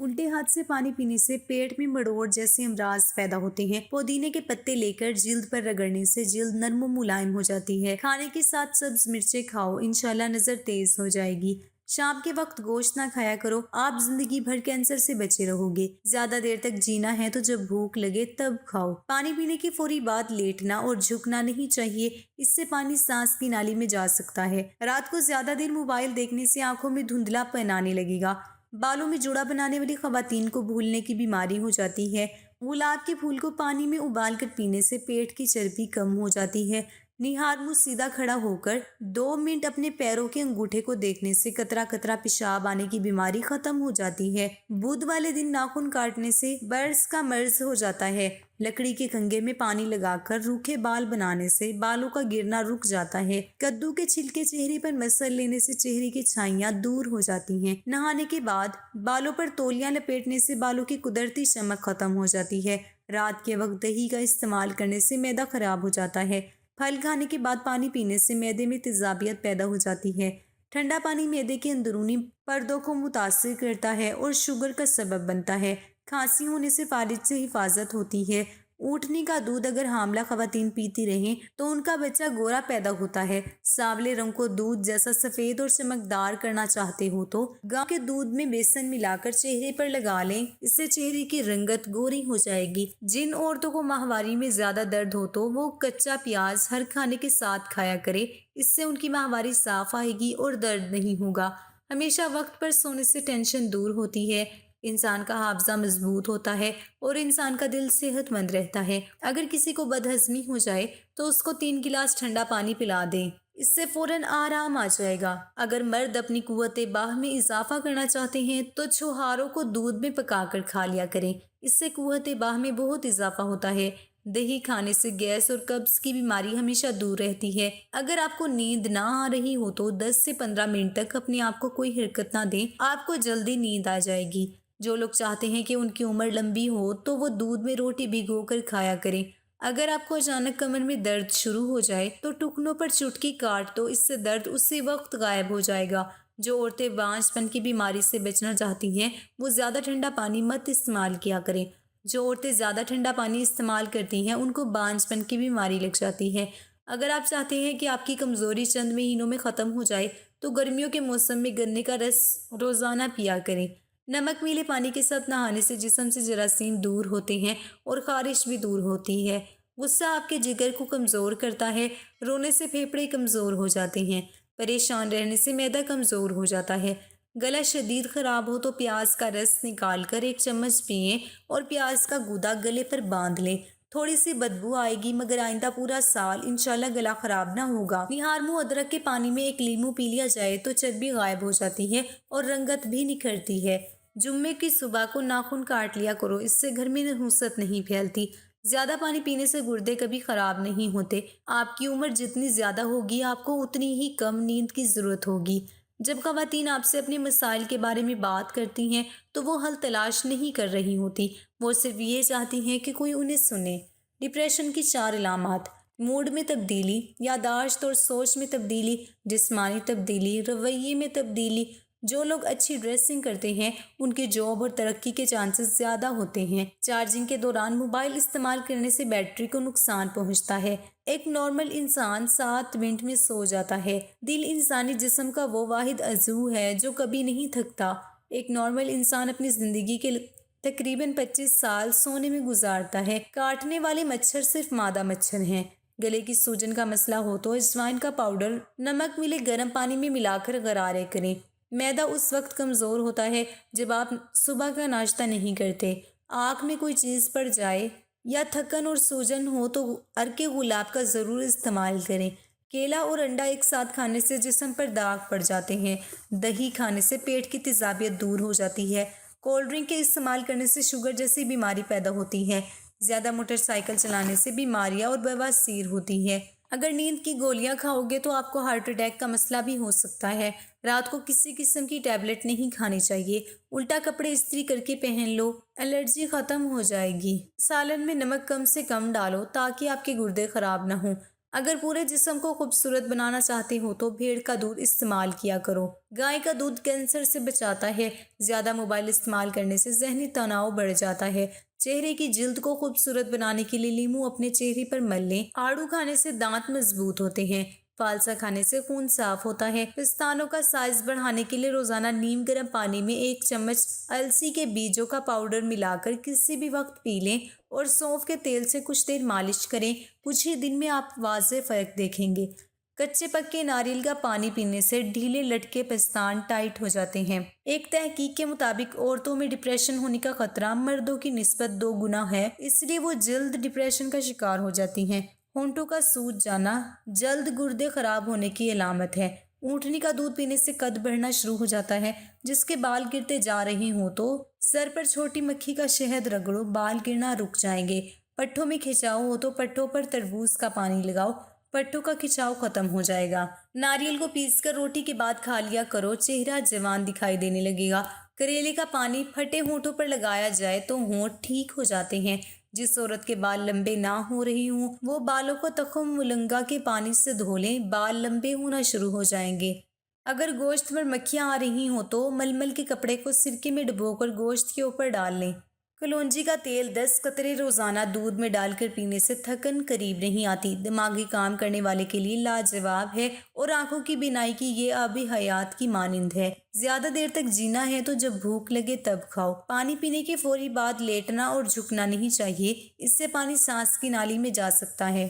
الٹے ہاتھ سے پانی پینے سے پیٹ میں مڑوڑ جیسے امراض پیدا ہوتے ہیں۔ پودینے کے پتے لے کر جلد پر رگڑنے سے جلد نرم و ملائم ہو جاتی ہے۔ کھانے کے ساتھ سبز مرچیں کھاؤ، انشاءاللہ نظر تیز ہو جائے گی۔ شام کے وقت گوشت نہ کھایا کرو، آپ زندگی بھر کینسر سے بچے رہو گے۔ زیادہ دیر تک جینا ہے تو جب بھوک لگے تب کھاؤ۔ پانی پینے کی فوری بعد لیٹنا اور جھکنا نہیں چاہیے، اس سے پانی سانس کی نالی میں جا سکتا ہے۔ رات کو زیادہ دیر موبائل دیکھنے سے آنکھوں میں دھندلا پن آنے لگے گا۔ بالوں میں جوڑا بنانے والی خواتین کو بھولنے کی بیماری ہو جاتی ہے۔ گلاب کے پھول کو پانی میں ابال کر پینے سے پیٹ کی چربی کم ہو جاتی ہے۔ نہار منہ سیدھا کھڑا ہو کر 2 منٹ اپنے پیروں کے انگوٹھے کو دیکھنے سے قطرہ قطرہ پیشاب آنے کی بیماری ختم ہو جاتی ہے۔ بدھ والے دن ناخن کاٹنے سے برس کا مرض ہو جاتا ہے۔ لکڑی کے کنگھے میں پانی لگا کر روکھے بال بنانے سے بالوں کا گرنا رک جاتا ہے۔ کدو کے چھلکے چہرے پر مسل لینے سے چہرے کی چھائیاں دور ہو جاتی ہیں۔ نہانے کے بعد بالوں پر تولیاں لپیٹنے سے بالوں کی قدرتی چمک ختم ہو جاتی ہے۔ رات کے وقت دہی کا استعمال کرنے سے معدہ خراب ہو جاتا ہے۔ پھل کھانے کے بعد پانی پینے سے معدے میں تیزابیت پیدا ہو جاتی ہے۔ ٹھنڈا پانی معدے کے اندرونی پردوں کو متاثر کرتا ہے اور شوگر کا سبب بنتا ہے۔ کھانسی ہونے سے فالج سے حفاظت ہوتی ہے۔ اونٹنی کا دودھ اگر حاملہ خواتین پیتی رہیں تو ان کا بچہ گورا پیدا ہوتا ہے۔ سانولے رنگ کو دودھ جیسا سفید اور چمکدار کرنا چاہتے ہو تو گاؤں کے دودھ میں بیسن ملا کر چہرے پر لگا لیں، اس سے چہرے کی رنگت گوری ہو جائے گی۔ جن عورتوں کو ماہواری میں زیادہ درد ہو تو وہ کچا پیاز ہر کھانے کے ساتھ کھایا کرے، اس سے ان کی ماہواری صاف آئے گی اور درد نہیں ہوگا۔ ہمیشہ وقت پر سونے سے ٹینشن دور ہوتی ہے، انسان کا حافظہ مضبوط ہوتا ہے اور انسان کا دل صحت مند رہتا ہے۔ اگر کسی کو بد ہضمی ہو جائے تو اس کو 3 گلاس ٹھنڈا پانی پلا دیں، اس سے فوراً آرام آ جائے گا۔ اگر مرد اپنی قوت باہ میں اضافہ کرنا چاہتے ہیں تو چھوہاروں کو دودھ میں پکا کر کھا لیا کریں، اس سے قوت باہ میں بہت اضافہ ہوتا ہے۔ دہی کھانے سے گیس اور قبض کی بیماری ہمیشہ دور رہتی ہے۔ اگر آپ کو نیند نہ آ رہی ہو تو 10 سے 15 منٹ تک اپنے آپ کو کوئی حرکت نہ دیں، آپ کو جلدی نیند آ جائے گی۔ جو لوگ چاہتے ہیں کہ ان کی عمر لمبی ہو تو وہ دودھ میں روٹی بھگو کر کھایا کریں۔ اگر آپ کو اچانک کمر میں درد شروع ہو جائے تو ٹکنوں پر چٹکی کاٹ دو، اس سے درد اسی وقت غائب ہو جائے گا۔ جو عورتیں بانجھ پن کی بیماری سے بچنا چاہتی ہیں وہ زیادہ ٹھنڈا پانی مت استعمال کیا کریں۔ جو عورتیں زیادہ ٹھنڈا پانی استعمال کرتی ہیں ان کو بانجھ پن کی بیماری لگ جاتی ہے۔ اگر آپ چاہتے ہیں کہ آپ کی کمزوری چند مہینوں میں ختم ہو جائے تو گرمیوں کے موسم میں گنے کا رس روزانہ پیا کریں۔ نمک میلے پانی کے ساتھ نہانے سے جسم سے جراثیم دور ہوتے ہیں اور خارش بھی دور ہوتی ہے۔ غصہ آپ کے جگر کو کمزور کرتا ہے، رونے سے پھیپھڑے کمزور ہو جاتے ہیں، پریشان رہنے سے معدہ کمزور ہو جاتا ہے۔ گلا شدید خراب ہو تو پیاز کا رس نکال کر 1 چمچ پئیں اور پیاز کا گودا گلے پر باندھ لیں۔ تھوڑی سی بدبو آئے گی مگر آئندہ پورا سال انشاءاللہ گلا خراب نہ ہوگا۔ نہار منہ ادرک کے پانی میں 1 لیمو پی لیا جائے تو چربی غائب ہو جاتی ہے اور رنگت بھی نکھرتی ہے۔ جمعے کی صبح کو ناخن کاٹ لیا کرو، اس سے گھر میں نحوست نہیں پھیلتی۔ زیادہ پانی پینے سے گردے کبھی خراب نہیں ہوتے۔ آپ کی عمر جتنی زیادہ ہوگی آپ کو اتنی ہی کم نیند کی ضرورت ہوگی۔ جب خواتین آپ سے اپنے مسائل کے بارے میں بات کرتی ہیں تو وہ حل تلاش نہیں کر رہی ہوتی، وہ صرف یہ چاہتی ہیں کہ کوئی انہیں سنے۔ ڈپریشن کی 4 علامات: موڈ میں تبدیلی، یادداشت اور سوچ میں تبدیلی، جسمانی تبدیلی، رویے میں تبدیلی۔ جو لوگ اچھی ڈریسنگ کرتے ہیں ان کی جاب اور ترقی کے چانسز زیادہ ہوتے ہیں۔ چارجنگ کے دوران موبائل استعمال کرنے سے بیٹری کو نقصان پہنچتا ہے۔ ایک نارمل انسان 7 منٹ میں سو جاتا ہے۔ دل انسانی جسم کا وہ واحد عضو ہے جو کبھی نہیں تھکتا۔ ایک نارمل انسان اپنی زندگی کے تقریباً 25 سال سونے میں گزارتا ہے۔ کاٹنے والے مچھر صرف مادہ مچھر ہیں۔ گلے کی سوجن کا مسئلہ ہو تو اجوائن کا پاؤڈر نمک ملے گرم پانی میں ملا کر غرارے کریں۔ معدہ اس وقت کمزور ہوتا ہے جب آپ صبح کا ناشتہ نہیں کرتے۔ آنکھ میں کوئی چیز پڑ جائے یا تھکن اور سوجن ہو تو عرق گلاب کا ضرور استعمال کریں۔ کیلا اور انڈا ایک ساتھ کھانے سے جسم پر داغ پڑ جاتے ہیں۔ دہی کھانے سے پیٹ کی تیزابیت دور ہو جاتی ہے۔ کولڈ ڈرنک کے استعمال کرنے سے شوگر جیسی بیماری پیدا ہوتی ہے۔ زیادہ موٹر سائیکل چلانے سے بیماریاں اور بواسیر ہوتی ہے۔ اگر نیند کی گولیاں کھاؤ گے تو آپ کو ہارٹ اٹیک کا مسئلہ بھی ہو سکتا ہے۔ رات کو کسی قسم کی ٹیبلٹ نہیں کھانی چاہیے۔ الٹا کپڑے استری کر کے پہن لو، الرجی ختم ہو جائے گی۔ سالن میں نمک کم سے کم ڈالو تاکہ آپ کے گردے خراب نہ ہوں۔ اگر پورے جسم کو خوبصورت بنانا چاہتے ہو تو بھیڑ کا دودھ استعمال کیا کرو۔ گائے کا دودھ کینسر سے بچاتا ہے۔ زیادہ موبائل استعمال کرنے سے ذہنی تناؤ بڑھ جاتا ہے۔ چہرے کی جلد کو خوبصورت بنانے کے لیے لیموں اپنے چہرے پر مل لیں۔ آڑو کھانے سے دانت مضبوط ہوتے ہیں۔ فالسا کھانے سے خون صاف ہوتا ہے۔ پستانوں کا سائز بڑھانے کے لیے روزانہ نیم گرم پانی میں 1 چمچ السی کے بیجوں کا پاؤڈر ملا کر کسی بھی وقت پی لیں اور سونف کے تیل سے کچھ دیر مالش کریں۔ کچھ ہی دن میں آپ واضح فرق دیکھیں گے۔ کچے پکے ناریل کا پانی پینے سے ڈھیلے لٹکے پستان ٹائٹ ہو جاتے ہیں۔ ایک تحقیق کے مطابق عورتوں میں ڈپریشن ہونے کا خطرہ مردوں کی نسبت 2 گنا ہے، اس لیے وہ جلد ڈپریشن کا شکار ہو جاتی ہیں۔ ہونٹوں کا سوج جانا جلد گردے خراب ہونے کی علامت ہے۔ اونٹنی کا دودھ پینے سے قد بڑھنا شروع ہو جاتا ہے۔ جس کے بال گرتے جا رہے ہوں تو سر پر چھوٹی مکھی کا شہد رگڑو، بال گرنا رک جائیں گے۔ پٹھوں میں کھچاؤ ہو تو پٹھوں پر تربوز کا پانی لگاؤ، پٹھوں کا کھچاؤ ختم ہو جائے گا۔ ناریل کو پیس کر روٹی کے بعد کھا لیا کرو، چہرہ جوان دکھائی دینے لگے گا۔ کریلے کا پانی پھٹے ہونٹوں پر لگایا جائے تو ہونٹ ٹھیک ہو جاتے ہیں۔ جس عورت کے بال لمبے نہ ہو رہی ہوں وہ بالوں کو تخم ملنگا کے پانی سے دھو لیں، بال لمبے ہونا شروع ہو جائیں گے۔ اگر گوشت پر مکھیاں آ رہی ہوں تو ململ کے کپڑے کو سرکے میں ڈبو کر گوشت کے اوپر ڈال لیں۔ کلونجی کا تیل 10 قطرے روزانہ دودھ میں ڈال کر پینے سے تھکن قریب نہیں آتی۔ دماغی کام کرنے والے کے لیے لاجواب ہے اور آنکھوں کی بینائی کی یہ آبی حیات کی مانند ہے۔ زیادہ دیر تک جینا ہے تو جب بھوک لگے تب کھاؤ۔ پانی پینے کے فوری بعد لیٹنا اور جھکنا نہیں چاہیے، اس سے پانی سانس کی نالی میں جا سکتا ہے۔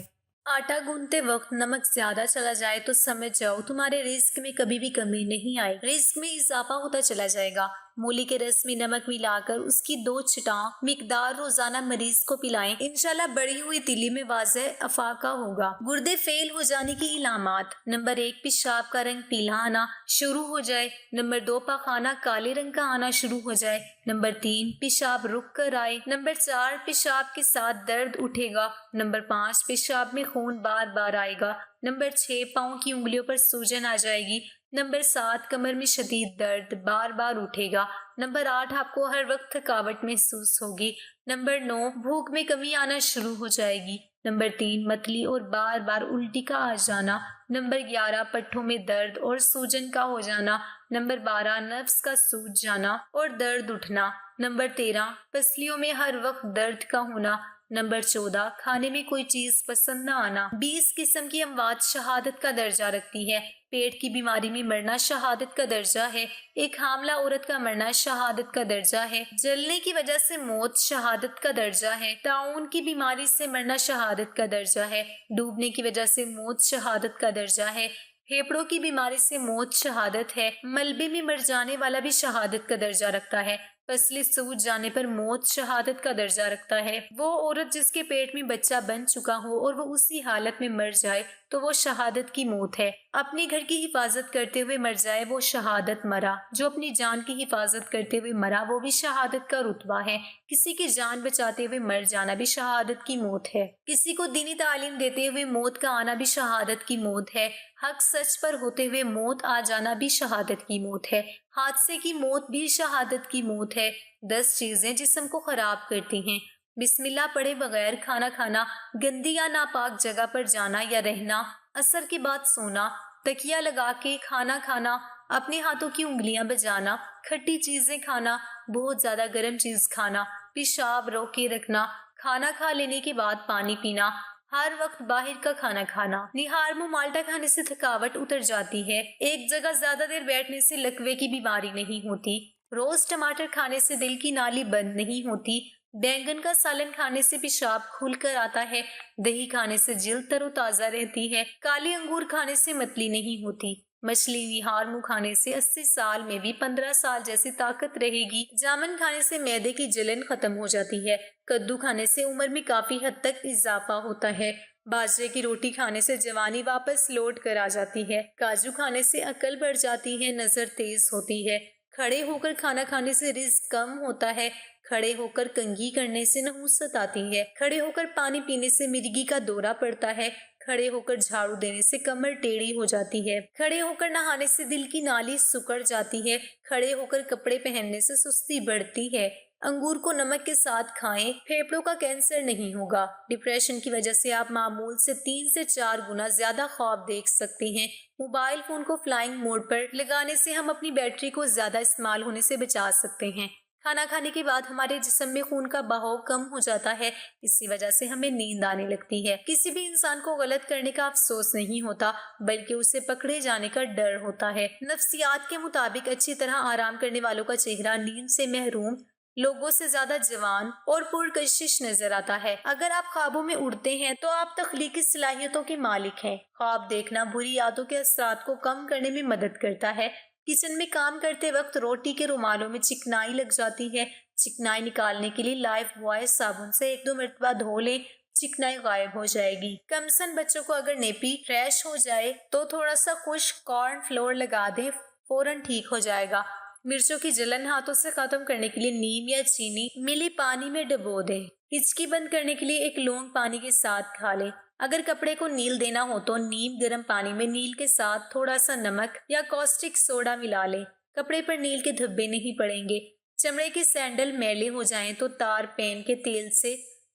آٹا گوندتے وقت نمک زیادہ چلا جائے تو سمجھ جاؤ تمہارے رزق میں کبھی بھی کمی نہیں آئی، رزق میں اضافہ ہوتا چلا جائے گا۔ مولی کے رس میں نمک ملا کر اس کی 2 چٹان مقدار روزانہ مریض کو پلائیں، انشاءاللہ بڑھی ہوئی تیلی میں واضح افاقہ ہوگا۔ گردے فیل ہو جانے کی علامات: نمبر 1 پیشاب کا رنگ پیلا آنا شروع ہو جائے۔ نمبر 2 پاخانہ کالے رنگ کا آنا شروع ہو جائے۔ نمبر 3 پیشاب رک کر آئے۔ نمبر 4 پیشاب کے ساتھ درد اٹھے گا۔ نمبر 5 پیشاب میں خون بار بار آئے گا۔ نمبر 6 پاؤں کی انگلیوں پر سوجن آ جائے گی۔ نمبر 7 کمر میں شدید درد بار بار اٹھے گا۔ نمبر 8 آپ کو ہر وقت تھکاوٹ محسوس ہوگی۔ نمبر 9 بھوک میں کمی آنا شروع ہو جائے گی۔ نمبر 3 متلی اور بار بار الٹی کا آ جانا۔ نمبر 11 پٹھوں میں درد اور سوجن کا ہو جانا۔ نمبر 12 نفس کا سوج جانا اور درد اٹھنا۔ نمبر 13 پسلیوں میں ہر وقت درد کا ہونا۔ نمبر 14 کھانے میں کوئی چیز پسند نہ آنا۔ 20 قسم کی اموات شہادت کا درجہ رکھتی ہے۔ پیٹ کی بیماری میں مرنا شہادت کا درجہ ہے۔ ایک حاملہ عورت کا مرنا شہادت کا درجہ ہے۔ جلنے کی وجہ سے موت شہادت کا درجہ ہے۔ طاعون کی بیماری سے مرنا شہادت کا درجہ ہے۔ ڈوبنے کی وجہ سے موت شہادت کا درجہ ہے۔ پھیپھڑوں کی بیماری سے موت شہادت ہے۔ ملبے میں مر جانے والا بھی شہادت کا درجہ رکھتا ہے۔ پسلی سوج جانے پر موت شہادت کا درجہ رکھتا ہے۔ وہ عورت جس کے پیٹ میں بچہ بن چکا ہو اور وہ اسی حالت میں مر جائے تو وہ شہادت کی موت ہے۔ اپنے گھر کی حفاظت کرتے ہوئے مر جائے وہ شہادت مرا۔ جو اپنی جان کی حفاظت کرتے ہوئے مرا وہ بھی شہادت کا رتبہ ہے۔ کسی کی جان بچاتے ہوئے مر جانا بھی شہادت کی موت ہے۔ کسی کو دینی تعلیم دیتے ہوئے موت کا آنا بھی شہادت کی موت ہے۔ حق سچ پر ہوتے ہوئے موت آ جانا بھی شہادت کی موت ہے۔ حادثے کی موت بھی شہادت کی موت ہے۔ 10 چیزیں جسم کو خراب کرتی ہیں: بسم اللہ پڑھے بغیر کھانا کھانا، گندی یا ناپاک جگہ پر جانا یا رہنا، عصر کے بعد سونا، تکیہ لگا کے کھانا کھانا، اپنے ہاتھوں کی انگلیاں بجانا، کھٹی چیزیں کھانا، بہت زیادہ گرم چیز کھانا، پیشاب روکے رکھنا، کھانا کھا لینے کے بعد پانی پینا، ہر وقت باہر کا کھانا کھانا۔ نہار منہ مالٹا کھانے سے تھکاوٹ اتر جاتی ہے۔ ایک جگہ زیادہ دیر بیٹھنے سے لکوے کی بیماری نہیں ہوتی۔ روز ٹماٹر کھانے سے دل کی نالی بند نہیں ہوتی۔ بینگن کا سالن کھانے سے پیشاب کھل کر آتا ہے۔ دہی کھانے سے جلد تر و تازہ رہتی ہے۔ کالے انگور کھانے سے متلی نہیں ہوتی۔ مچھلی نہار منہ کھانے سے 80 سال میں بھی 15 سال جیسی طاقت رہے گی۔ جامن کھانے سے معدے کی جلن ختم ہو جاتی ہے۔ کدو کھانے سے عمر میں کافی حد تک اضافہ ہوتا ہے۔ باجرے کی روٹی کھانے سے جوانی واپس لوٹ کر آ جاتی ہے۔ کاجو کھانے سے عقل بڑھ جاتی ہے، نظر تیز ہوتی ہے۔ کھڑے ہو کر کھانا کھانے سے رزق کم ہوتا ہے۔ کھڑے ہو کر کنگھی کرنے سے نحوست آتی ہے۔ کھڑے ہو کر پانی پینے سے مرگی کا دورہ پڑتا ہے۔ کھڑے ہو کر جھاڑو دینے سے کمر ٹیڑھی ہو جاتی ہے۔ کھڑے ہو کر نہانے سے دل کی نالی سکڑ جاتی ہے۔ کھڑے ہو کر کپڑے پہننے سے سستی بڑھتی ہے۔ انگور کو نمک کے ساتھ کھائیں، پھیپھڑوں کا کینسر نہیں ہوگا۔ ڈپریشن کی وجہ سے آپ معمول سے 3 سے 4 گنا زیادہ خواب دیکھ سکتے ہیں۔ موبائل فون کو فلائنگ موڈ پر لگانے سے ہم اپنی بیٹری کو زیادہ استعمال ہونے سے بچا سکتے ہیں۔ کھانا کھانے کے بعد ہمارے جسم میں خون کا بہاؤ کم ہو جاتا ہے، اسی وجہ سے ہمیں نیند آنے لگتی ہے۔ کسی بھی انسان کو غلط کرنے کا افسوس نہیں ہوتا، بلکہ اسے پکڑے جانے کا ڈر ہوتا ہے۔ نفسیات کے مطابق اچھی طرح آرام کرنے والوں کا چہرہ نیند سے محروم لوگوں سے زیادہ جوان اور پرکشش نظر آتا ہے۔ اگر آپ خوابوں میں اڑتے ہیں تو آپ تخلیقی صلاحیتوں کے مالک ہیں۔ خواب دیکھنا بری عادتوں کے اثرات کو کم کرنے میں مدد کرتا ہے۔ کچن میں کام کرتے وقت روٹی کے رومالوں میں چکنائی لگ جاتی ہے۔ چکنائی نکالنے کے لیے لائف بوائے صابن سے 1-2 مرتبہ دھو لیں، چکنائی غائب ہو جائے گی۔ کم سن بچوں کو اگر نیپی ریش ہو جائے تو تھوڑا سا خشک کارن فلور لگا دیں، فوراً ٹھیک ہو جائے گا۔ مرچوں کی جلن ہاتھوں سے ختم کرنے کے لیے نیم یا چینی ملی پانی میں ڈبو دیں۔ ہچکی بند کرنے کے لیے ایک لونگ پانی کے ساتھ کھا لیں۔ اگر کپڑے کو نیل دینا ہو تو نیم گرم پانی میں نیل کے ساتھ تھوڑا سا نمک یا کاسٹک سوڈا ملا لیں، کپڑے پر نیل کے دھبے نہیں پڑیں گے۔ چمڑے کے سینڈل میلے ہو جائیں تو تار پین کے تیل سے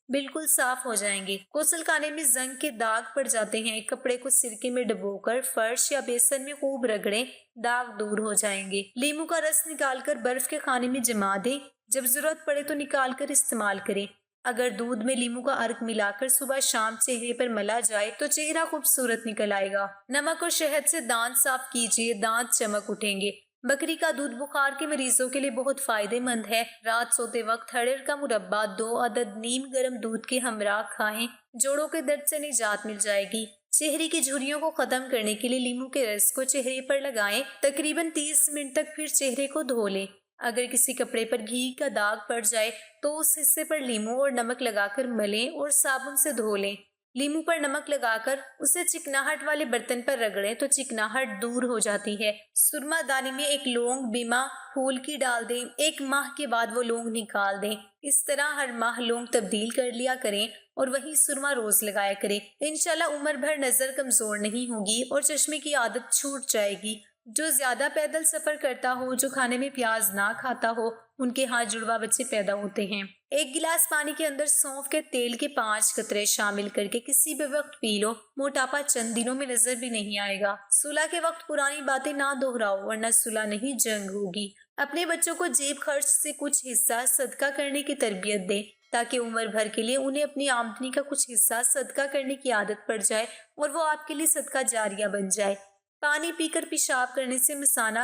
بالکل صاف ہو جائیں گے۔ غسل خانے میں زنگ کے داغ پڑ جاتے ہیں، کپڑے کو سرکے میں ڈبو کر فرش یا بیسن میں خوب رگڑیں، داغ دور ہو جائیں گے۔ لیموں کا رس نکال کر برف کے خانے میں جما دیں، جب ضرورت پڑے تو نکال کر استعمال کریں۔ اگر دودھ میں لیموں کا عرق ملا کر صبح شام چہرے پر ملا جائے تو چہرہ خوبصورت نکل آئے گا۔ نمک اور شہد سے دانت صاف کیجیے، دانت چمک اٹھیں گے۔ بکری کا دودھ بخار کے مریضوں کے لیے بہت فائدہ مند ہے۔ رات سوتے وقت ہرڑ کا مربع 2 عدد نیم گرم دودھ کے ہمراہ کھائیں، جوڑوں کے درد سے نجات مل جائے گی۔ چہرے کی جھریوں کو ختم کرنے کے لیے لیموں کے رس کو چہرے پر لگائیں، تقریباً 30 منٹ تک، پھر چہرے کو دھو لیں۔ اگر کسی کپڑے پر گھی کا داغ پڑ جائے تو اس حصے پر لیموں اور نمک لگا کر ملیں اور صابن سے دھو لیں۔ لیموں پر نمک لگا کر اسے چکناہٹ والے برتن پر رگڑیں تو چکناہٹ دور ہو جاتی ہے۔ سرما دانی میں ایک لونگ بیمہ پھول کی ڈال دیں، 1 ماہ کے بعد وہ لونگ نکال دیں۔ اس طرح ہر ماہ لونگ تبدیل کر لیا کریں اور وہی سرما روز لگایا کریں۔ انشاءاللہ عمر بھر نظر کمزور نہیں ہوگی اور چشمے کی عادت چھوٹ جائے گی۔ جو زیادہ پیدل سفر کرتا ہو، جو کھانے میں پیاز نہ کھاتا ہو، ان کے ہاں جڑوا بچے پیدا ہوتے ہیں۔ 1 گلاس پانی کے اندر سونف کے تیل کے 5 قطرے شامل کر کے کسی بھی وقت پی لو، موٹاپا چند دنوں میں نظر بھی نہیں آئے گا۔ صلح کے وقت پرانی باتیں نہ دہراؤ ورنہ صلح نہیں جنگ ہوگی۔ اپنے بچوں کو جیب خرچ سے کچھ حصہ صدقہ کرنے کی تربیت دیں تاکہ عمر بھر کے لیے انہیں اپنی آمدنی کا کچھ حصہ صدقہ کرنے کی عادت پڑ جائے اور وہ آپ کے لیے صدقہ جاریہ بن جائے۔ پانی پی کر پیشاب کرنے سے مثانہ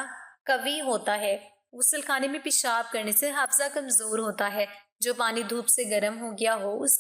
قوی ہوتا ہے۔ غسل خانے میں پیشاب کرنے سے حافظہ کمزور ہوتا ہے۔ جو پانی دھوپ سے گرم کیا ہو اس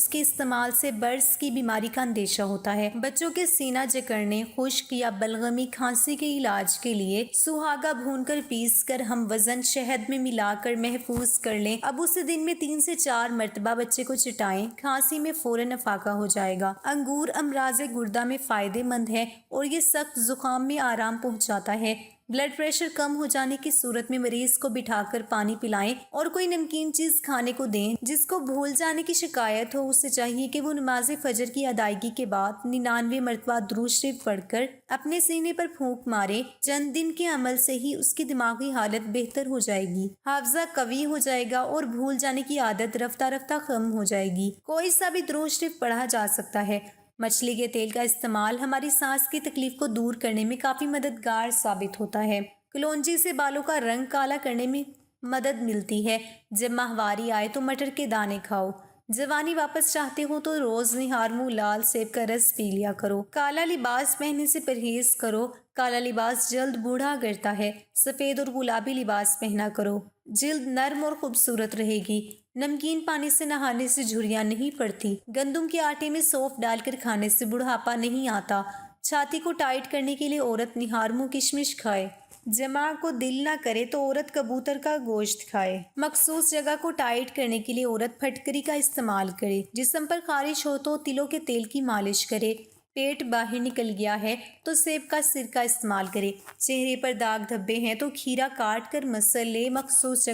کے استعمال سے برس کی بیماری کا اندیشہ ہوتا ہے۔ بچوں کے سینہ جکڑنے، خشک یا بلغمی کھانسی کے علاج کے لیے سہاگا بھون کر پیس کر ہم وزن شہد میں ملا کر محفوظ کر لیں، اب اسے دن میں 3 سے 4 مرتبہ بچے کو چٹائیں، کھانسی میں فوراً افاقہ ہو جائے گا۔ انگور امراض گردہ میں فائدہ مند ہے اور یہ سخت زکام میں آرام پہنچاتا ہے۔ بلڈ پریشر کم ہو جانے کی صورت میں مریض کو بٹھا کر پانی پلائیں اور کوئی نمکین چیز کھانے کو دیں۔ جس کو بھول جانے کی شکایت ہو اسے چاہیے کہ وہ نماز فجر کی ادائیگی کے بعد 99 مرتبہ درود شریف پڑھ کر اپنے سینے پر پھونک مارے، چند دن کے عمل سے ہی اس کی دماغی حالت بہتر ہو جائے گی، حافظہ قوی ہو جائے گا اور بھول جانے کی عادت رفتہ رفتہ کم ہو جائے گی۔ کوئی سا بھی درود شریف پڑھا جا سکتا ہے۔ مچھلی کے تیل کا استعمال ہماری سانس کی تکلیف کو دور کرنے میں کافی مددگار ثابت ہوتا ہے۔ کلونجی سے بالوں کا رنگ کالا کرنے میں مدد ملتی ہے۔ جب ماہواری آئے تو مٹر کے دانے کھاؤ۔ جوانی واپس چاہتے ہو تو روز نہار منہ لال سیب کا رس پی لیا کرو۔ کالا لباس پہننے سے پرہیز کرو، کالا لباس جلد بوڑھا کرتا ہے۔ سفید اور گلابی لباس پہنا کرو، جلد نرم اور خوبصورت رہے گی۔ نمکین پانی سے نہانے سے جھریاں نہیں پڑتی۔ گندم کے آٹے میں سونف ڈال کر کھانے سے بڑھاپا نہیں آتا۔ چھاتی کو ٹائٹ کرنے کے لیے عورت نہار منہ کشمش کھائے۔ جماع کو دل نہ کرے تو عورت کبوتر کا گوشت کھائے۔ مخصوص جگہ کو ٹائٹ کرنے کے لیے عورت پھٹکری کا استعمال کرے۔ جسم پر خارش ہو تو تلوں کے تیل کی مالش کرے۔ پیٹ باہر نکل گیا ہے تو سیب کا سرکہ استعمال کرے۔ چہرے پر داغ دھبے ہیں تو کھیرا کاٹ کر مسل لے۔ مخصوص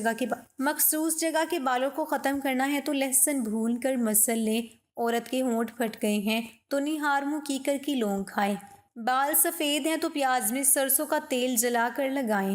جگہ کے بالوں کو ختم کرنا ہے تو لہسن بھون کر مسل لیں۔ عورت کے ہونٹ پھٹ گئے ہیں تو نہار منہ کیکر کی لونگ کھائے۔ بال سفید ہیں تو پیاز میں سرسوں کا تیل جلا کر لگائیں۔